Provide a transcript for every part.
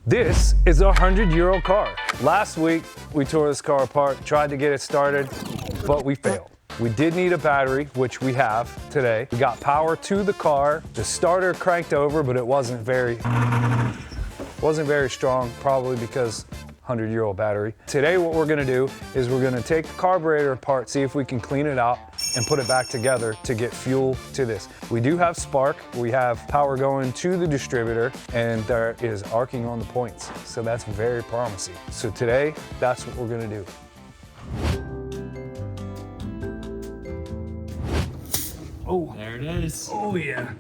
This is a 100-year-old car. Last week, we tore this car apart, tried to get it started, but we failed. We did need a battery, which we have today. We got power to the car. The starter cranked over, but it wasn't very strong, probably because 100-year-old battery. Today, what we're gonna do is we're gonna take the carburetor apart, see if we can clean it out and put it back together to get fuel to this. We do have spark, we have power going to the distributor, and there is arcing on the points. So that's very promising. So today, that's what we're gonna do. Oh, there it is. Oh yeah.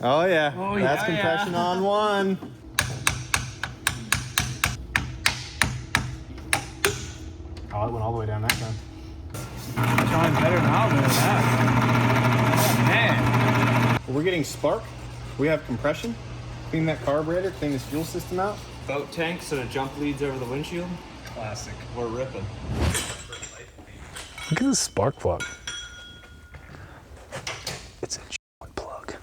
Oh yeah, oh, that's yeah, compression yeah. on one. Oh, it went all the way down that time. Trying better now than that. Oh, man. We're getting spark. We have compression. Clean that carburetor, clean this fuel system out. Boat tank so the jump leads over the windshield. Classic. We're ripping. Look at this spark plug. It's a plug.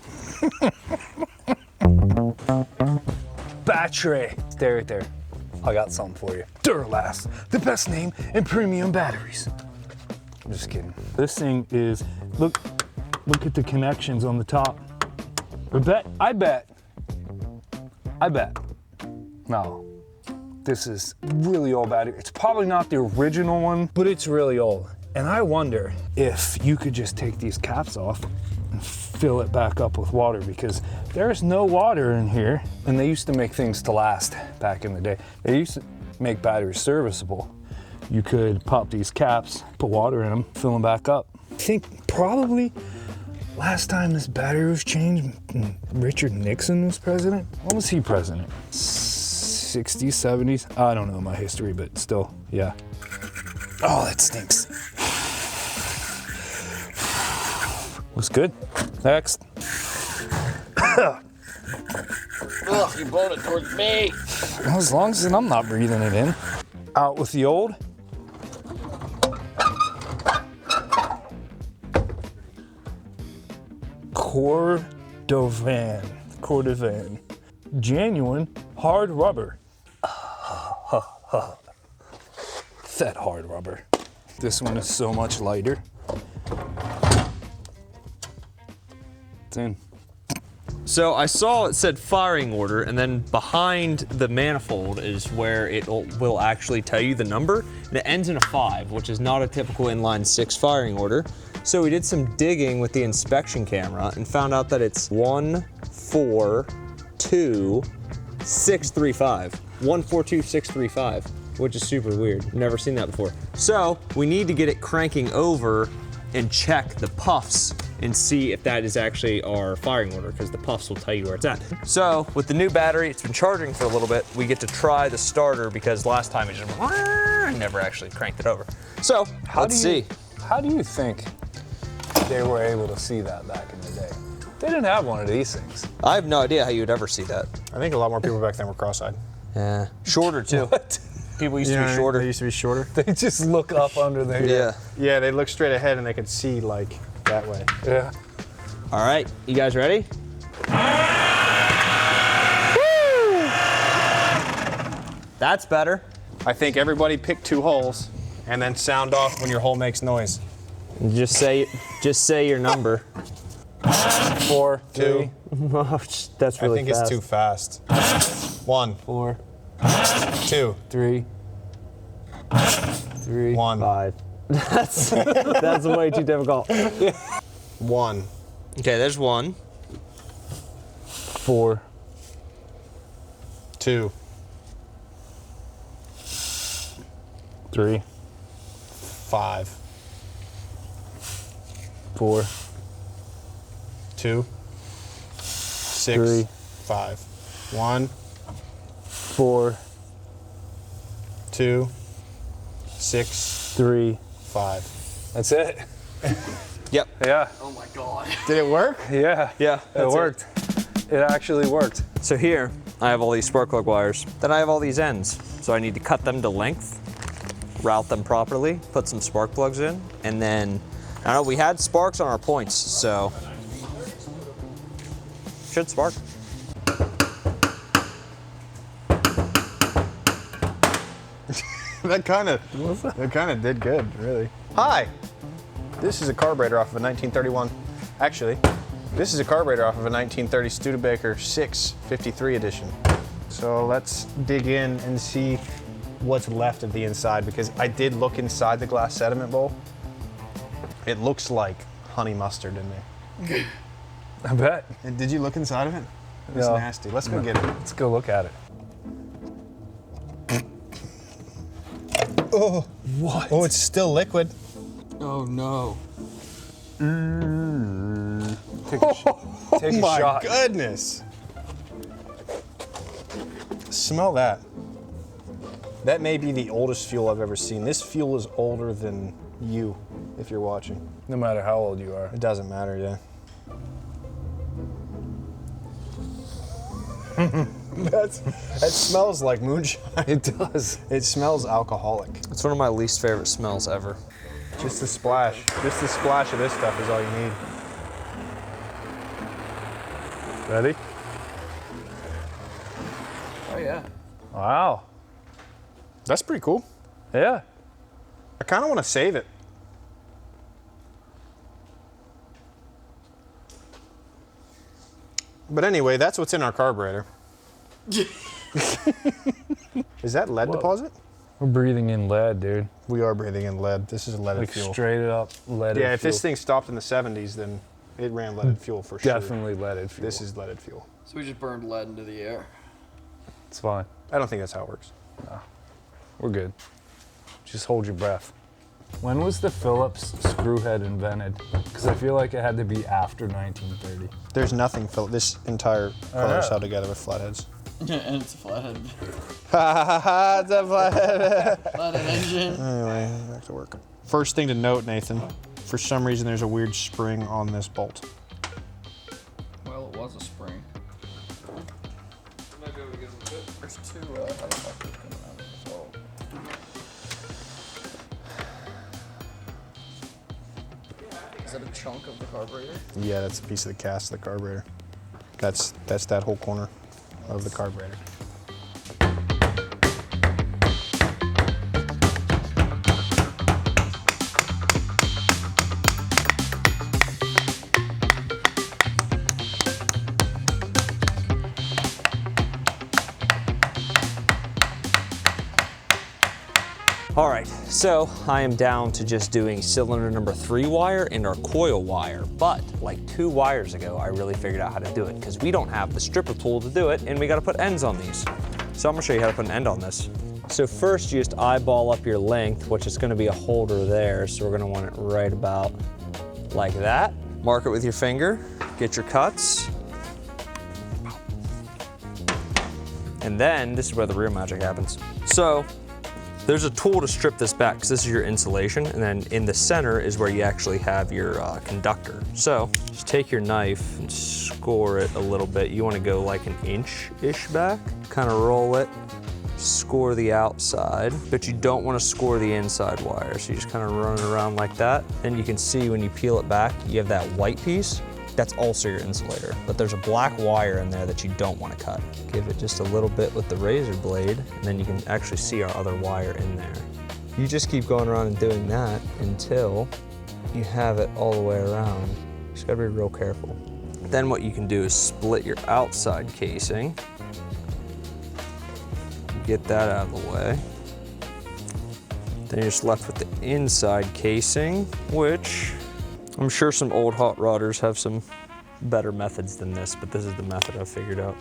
Battery. Stay right there. I got something for you. Duralast, the best name in premium batteries. I'm just kidding. This thing is, look at the connections on the top. I bet. No, this is really old battery. It's probably not the original one, but it's really old. And I wonder if you could just take these caps off and fill it back up with water, because there's no water in here. And they used to make things to last back in the day. They used to make batteries serviceable. You could pop these caps, put water in them, fill them back up. I think probably last time this battery was changed, Richard Nixon was president. When was he president? 60s, 70s? I don't know my history, but still, yeah. Oh, that stinks. Looks good. Next. Ugh, you're blowing it towards me. As long as I'm not breathing it in. Out with the old. Cordovan. Genuine hard rubber. That hard rubber. This one is so much lighter. It's in. So I saw it said firing order, and then behind the manifold is where it will actually tell you the number. And it ends in a 5, which is not a typical inline 6 firing order. So we did some digging with the inspection camera and found out that it's 142635. 142635, which is super weird. Never seen that before. So we need to get it cranking over and check the puffs and see if that is actually our firing order, because the puffs will tell you where it's at. So with the new battery, it's been charging for a little bit. We get to try the starter, because last time it just and never actually cranked it over. So let's see. How do you think they were able to see that back in the day? They didn't have one of these things. I have no idea how you would ever see that. I think a lot more people back then were cross-eyed. Yeah, shorter too. What? People used to be shorter. They used to be shorter. They just look up under there. Yeah. Yeah, they looked straight ahead and they could see like that way. Yeah. All right, you guys ready? That's better. I think everybody pick 2 holes and then sound off when your hole makes noise. Just say your number. 4, 2. 3. That's really I think it's too fast. 1, 4, 2, 3, 1. 5. That's way too difficult. 1. Okay, there's 1. 4, 2, 3, 5, 4, 2, 6, 3, 5. 1, 4, 2, 6, 3. 5. That's it. Yep. Yeah. Oh my God. Did it work? Yeah. Yeah, It that's worked. It actually worked. So here, I have all these spark plug wires. Then I have all these ends. So I need to cut them to length, route them properly, put some spark plugs in, and then, I don't know, we had sparks on our points, so should spark. That kind of did good, really. Hi, this is a carburetor off of a 1931. Actually, this is a carburetor off of a 1930 Studebaker 653 edition. So let's dig in and see what's left of the inside, because I did look inside the glass sediment bowl. It looks like honey mustard in there. I bet. And did you look inside of it? It was nasty. Let's go get it. Let's go look at it. Oh, What? oh, it's still liquid. Oh no. Take a Oh my shot. goodness. Smell that. That may be the oldest fuel I've ever seen. This fuel is older than you, if you're watching. No matter how old you are. It doesn't matter, yeah. That smells like moonshine. It does. It smells alcoholic. It's one of my least favorite smells ever. Just a splash of this stuff is all you need. Ready? Oh yeah. Wow. That's pretty cool. Yeah. I kind of want to save it. But anyway, that's what's in our carburetor. Is that lead deposit? We're breathing in lead, dude. We are breathing in lead. This is leaded Like fuel. straight up leaded Yeah, if fuel. this thing stopped in the 70s, then it ran leaded fuel for sure. Definitely leaded fuel. This is leaded fuel. So we just burned lead into the air. It's fine. I don't think that's how it works. We're good. Just hold your breath. When was the Phillips screw head invented? Because I feel like it had to be after 1930. There's nothing, this entire car is yeah. held together with flatheads. And it's a flathead. It's a flathead. Flathead engine. Anyway, back to work. First thing to note, Nathan, for some reason there's a weird spring on this bolt. Well, it was a spring. There's two, I don't know if it's coming out as well. Is that a chunk of the carburetor? Yeah, that's a piece of the cast of the carburetor. That's that whole corner of the carburetor. All right, so I am down to just doing cylinder number 3 wire and our coil wire. But like 2 wires ago, I really figured out how to do it because we don't have the stripper tool to do it and we gotta put ends on these. So I'm gonna show you how to put an end on this. So first you just eyeball up your length, which is gonna be a holder there. So we're gonna want it right about like that. Mark it with your finger, get your cuts. And then this is where the real magic happens. So there's a tool to strip this back because this is your insulation, and then in the center is where you actually have your conductor. So just take your knife and score it a little bit. You want to go like an inch-ish back, kind of roll it, score the outside, but you don't want to score the inside wire. So you just kind of run it around like that. Then you can see when you peel it back, you have that white piece. That's also your insulator, but there's a black wire in there that you don't want to cut. Give it just a little bit with the razor blade, and then you can actually see our other wire in there. You just keep going around and doing that until you have it all the way around. Just gotta be real careful. Then what you can do is split your outside casing. Get that out of the way. Then you're just left with the inside casing, which I'm sure some old hot rodders have some better methods than this, but this is the method I've figured out.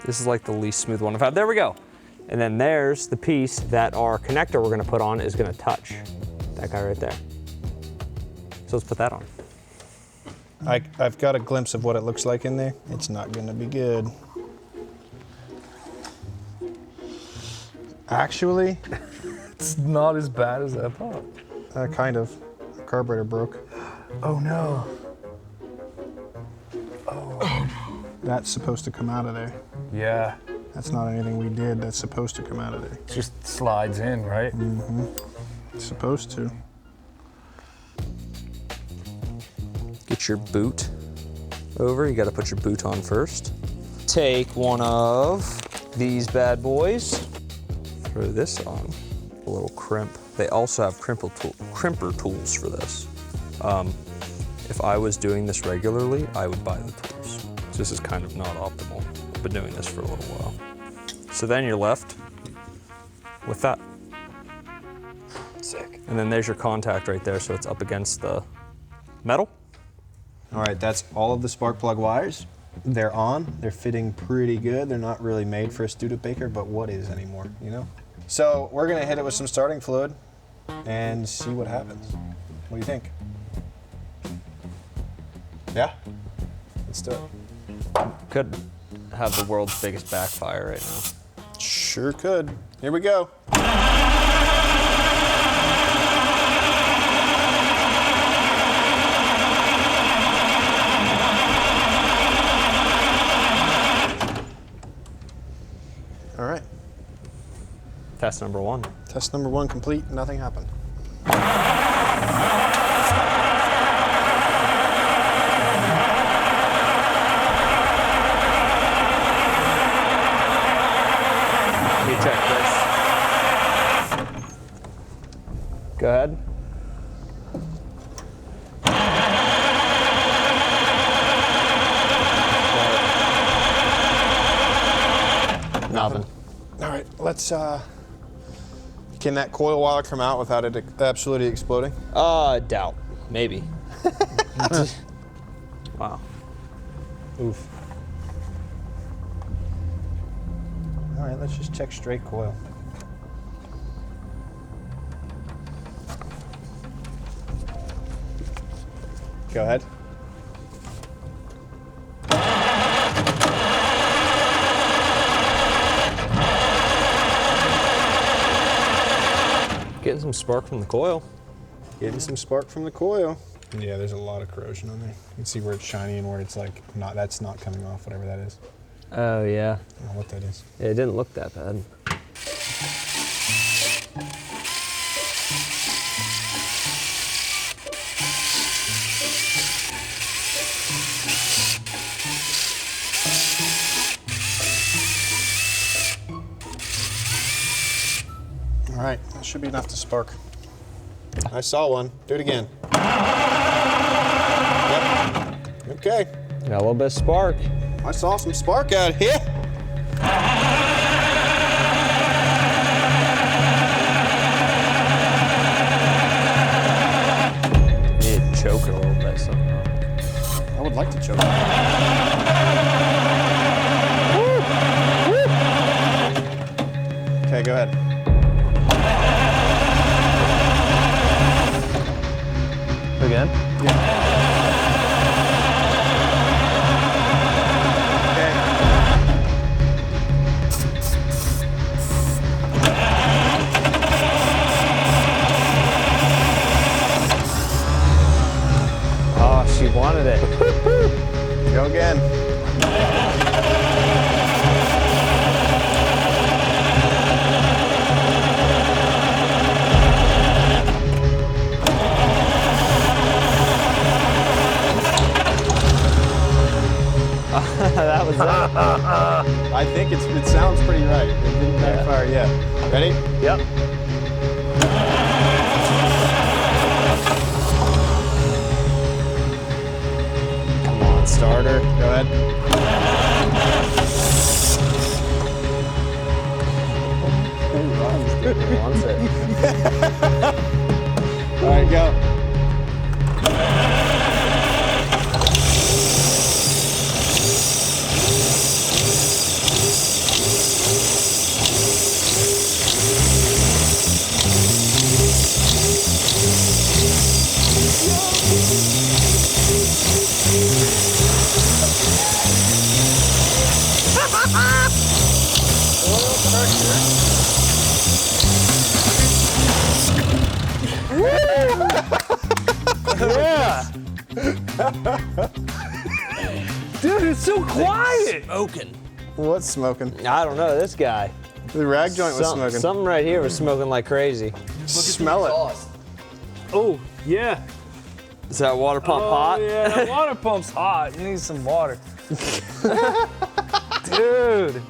This is like the least smooth one I've had. There we go. And then there's the piece that our connector we're gonna put on is gonna touch. That guy right there. So let's put that on. I've got a glimpse of what it looks like in there. It's not gonna be good. Actually, It's not as bad as I thought. kind of. The carburetor broke. Oh no. That's supposed to come out of there. Yeah. That's not anything we did. That's supposed to come out of there. It just slides in, right? It's supposed to. Get your boot over. You gotta put your boot on first. Take one of these bad boys. throw this on, a little crimp. They also have crimper tools for this. If I was doing this regularly, I would buy the tools. This is kind of not optimal. I've been doing this for a little while. So then you're left with that. Sick. And then there's your contact right there, so it's up against the metal. All right, that's all of the spark plug wires. They're on, they're fitting pretty good. They're not really made for a Studebaker, but what is anymore, you know? So we're gonna hit it with some starting fluid and see what happens. What do you think? Yeah? Let's do it. Could have the world's biggest backfire right now. Sure could. Here we go. All right, Test number 1. test number 1 complete, nothing happened. Let me check this. Go ahead. Nothing. All right, let's, can that coil wire come out without it absolutely exploding? Doubt. Maybe. Wow. Oof. All right, let's just check straight coil. Go ahead. Getting some spark from the coil. Getting some spark from the coil. Yeah, there's a lot of corrosion on there. You can see where it's shiny and where it's like that's not coming off, whatever that is. Oh, yeah. I don't know what that is. It didn't look that bad. All right, that should be enough to spark. I saw one. Do it again. Yep. Okay. Got a little bit of spark. I saw some spark out here. Need to choke it a little bit somehow. I would like to choke. Okay, go ahead. Again? Yeah. Oh, she wanted it. Go again. That was that. I think it sounds pretty right. It didn't backfire yet. Ready? Yep. Come on, starter. Go ahead. Wants it. All right, go. Yeah. Dude, it's so quiet. Smoking. What's smoking? I don't know, this guy. The rag joint was smoking. Something right here was smoking like crazy. Smell it. Oh, yeah. Is that water pump hot? Yeah, that water pump's hot. You need some water. Dude.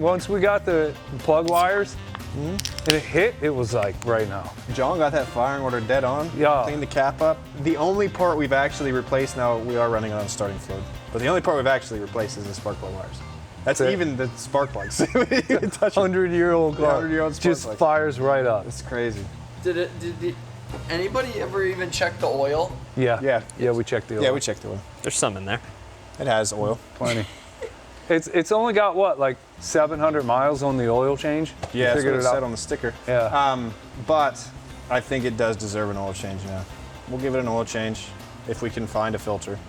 once we got the plug wires and it hit, it was like right now. John got that firing order dead on. Yeah. Cleaned the cap up. The only part we've actually replaced now, we are running it on starting fluid, but the only part we've actually replaced is the spark plug wires. That's it. even the spark plugs. 100-year-old car 100-year-old spark just plug. fires right up. It's crazy. Did anybody ever even check the oil? Yeah, we checked the oil. Yeah, we checked the oil. There's some in there. It has oil. Plenty. It's only got what, like 700 miles on the oil change? You Yeah, that's what figured it it said out? on the sticker. Yeah. But I think it does deserve an oil change now. We'll give it an oil change if we can find a filter.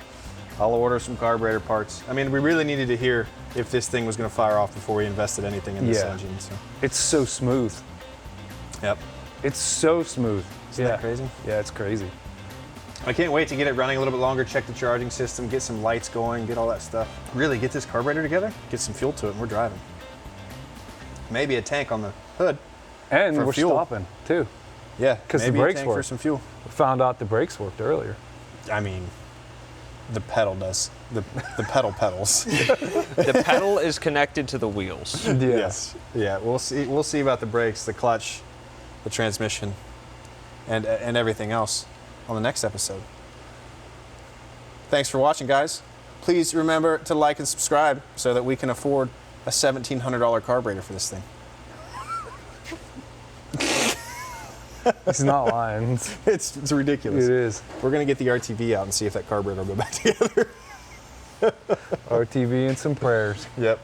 I'll order some carburetor parts. I mean, we really needed to hear if this thing was going to fire off before we invested anything in this Yeah. engine. So. It's so smooth. Yep. It's so smooth. Isn't that crazy? Yeah, it's crazy. I can't wait to get it running a little bit longer, check the charging system, get some lights going, get all that stuff. Really get this carburetor together, get some fuel to it, and we're driving. Maybe a tank on the hood. And For we're fuel. stopping too. Yeah, 'Cause the maybe brakes a tank for work. some fuel. We found out the brakes worked earlier. I mean, the pedal does. The pedal pedals. The pedal is connected to the wheels. Yes. Yeah, we'll see. We'll see about the brakes, the clutch, the transmission, and everything else on the next episode. Thanks for watching, guys. Please remember to like and subscribe so that we can afford a $1,700 carburetor for this thing. It's not lying. It's ridiculous. It is. We're gonna get the RTV out and see if that carburetor will go back together. RTV and some prayers. Yep.